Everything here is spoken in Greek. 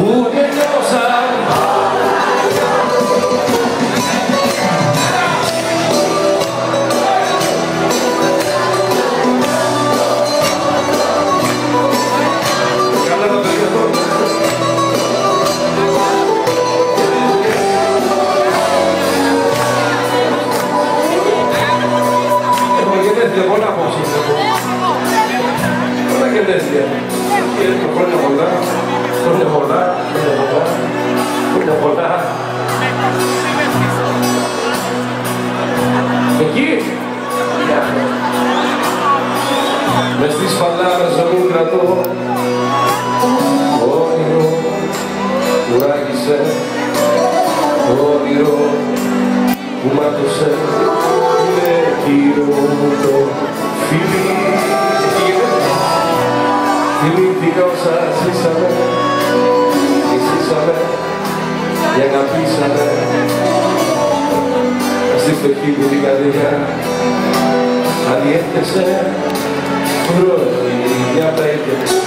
που τελειώσαν. Πολλά απόψε. Πολλά γενέθλια. Χρόνια πολλά. Χρόνια πολλά. Χρόνια πολλά. Εκεί. Μες στις φαλάρες ζωμήν κρατώ όνειρο που ράγισε, όνειρο που μάτωσε με κύριο το φίλι. Θυμήθηκα όσα ζήσαμε, και αγαπήσαμε. Στη φτωχή μου την καρδιά αδιέφτεσε, χρόνια για τα ίδια.